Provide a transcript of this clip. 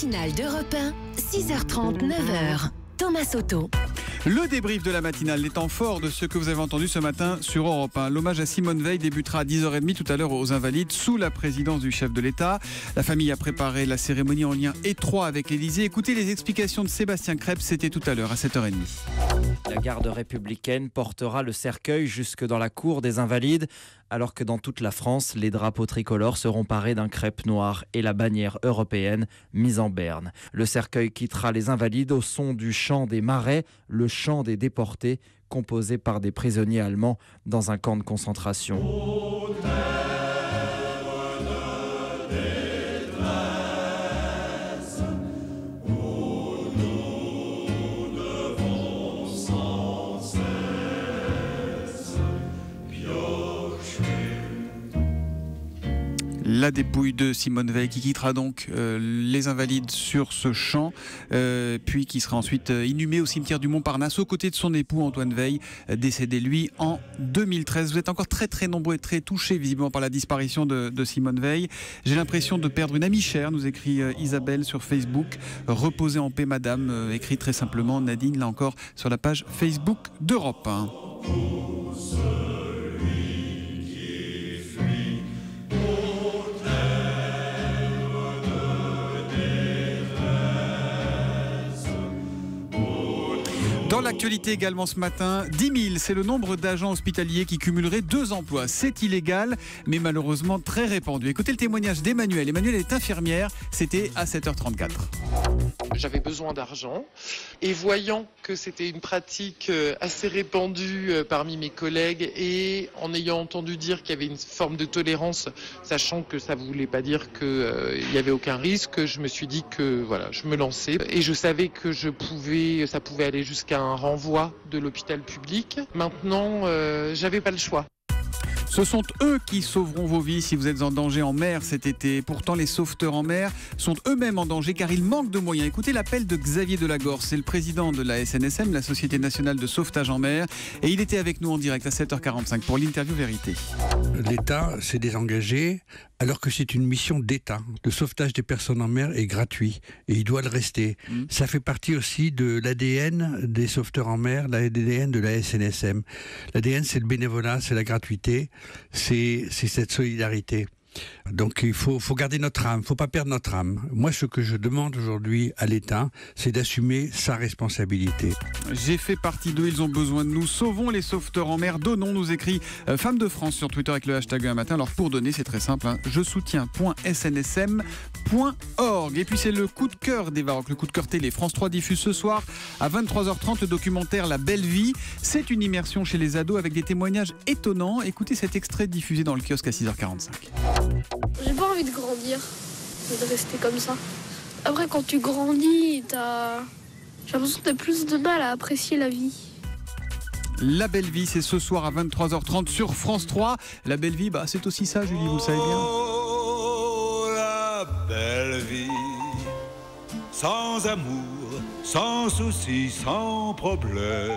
matinale d'Europe 1, 6h30, 9h. Thomas Soto. Le débrief de la matinale, les temps forts de ce que vous avez entendu ce matin sur Europe 1. L'hommage à Simone Veil débutera à 10h30 tout à l'heure aux Invalides sous la présidence du chef de l'État. La famille a préparé la cérémonie en lien étroit avec l'Élysée. Écoutez les explications de Sébastien Krebs, c'était tout à l'heure à 7h30. La garde républicaine portera le cercueil jusque dans la cour des Invalides, alors que dans toute la France, les drapeaux tricolores seront parés d'un crêpe noir et la bannière européenne mise en berne. Le cercueil quittera les Invalides au son du chant des Marais, le chant des déportés, composé par des prisonniers allemands dans un camp de concentration. La dépouille de Simone Veil qui quittera donc les Invalides sur ce champ, puis qui sera ensuite inhumée au cimetière du Montparnasse aux côtés de son époux Antoine Veil, décédé lui en 2013. Vous êtes encore très nombreux et très touchés visiblement par la disparition de Simone Veil. J'ai l'impression de perdre une amie chère, nous écrit Isabelle sur Facebook. Reposez en paix madame, écrit très simplement Nadine, là encore sur la page Facebook d'Europe 1. Dans l'actualité également ce matin, 10 000, c'est le nombre d'agents hospitaliers qui cumuleraient 2 emplois. C'est illégal, mais malheureusement très répandu. Écoutez le témoignage d'Emmanuel. Emmanuel est infirmière, c'était à 7h34. J'avais besoin d'argent et voyant que c'était une pratique assez répandue parmi mes collègues et en ayant entendu dire qu'il y avait une forme de tolérance, sachant que ça ne voulait pas dire qu'il n'y avait aucun risque, je me suis dit que voilà, je me lançais et je savais que ça pouvait aller jusqu'à un renvoi de l'hôpital public. Maintenant, j'avais pas le choix. Ce sont eux qui sauveront vos vies si vous êtes en danger en mer cet été. Pourtant, les sauveteurs en mer sont eux-mêmes en danger car ils manquent de moyens. Écoutez l'appel de Xavier Delagorce, c'est le président de la SNSM, la Société Nationale de Sauvetage en Mer. Et il était avec nous en direct à 7h45 pour l'interview vérité. L'État s'est désengagé alors que c'est une mission d'État. Le sauvetage des personnes en mer est gratuit et il doit le rester. Ça fait partie aussi de l'ADN des sauveteurs en mer, l'ADN de la SNSM. L'ADN, c'est le bénévolat, c'est la gratuité, c'est cette solidarité. Donc il faut garder notre âme, il ne faut pas perdre notre âme. Moi, ce que je demande aujourd'hui à l'État, c'est d'assumer sa responsabilité. J'ai fait partie d'eux, ils ont besoin de nous. Sauvons les sauveteurs en mer, donnons, nous écrit Femme de France sur Twitter avec le hashtag un matin. Alors pour donner, c'est très simple, je soutiens.snsm.org. Et puis c'est le coup de cœur des Varocs, le coup de cœur télé. France 3 diffuse ce soir à 23h30 le documentaire La Belle Vie. C'est une immersion chez les ados avec des témoignages étonnants. Écoutez cet extrait diffusé dans le kiosque à 6h45. J'ai pas envie de grandir et de rester comme ça. Après, quand tu grandis, j'ai l'impression que t'as plus de mal à apprécier la vie. La Belle Vie, c'est ce soir à 23h30 sur France 3. La Belle Vie, c'est aussi ça, Julie, vous le savez bien. Oh, la belle vie, sans amour, sans soucis, sans problème.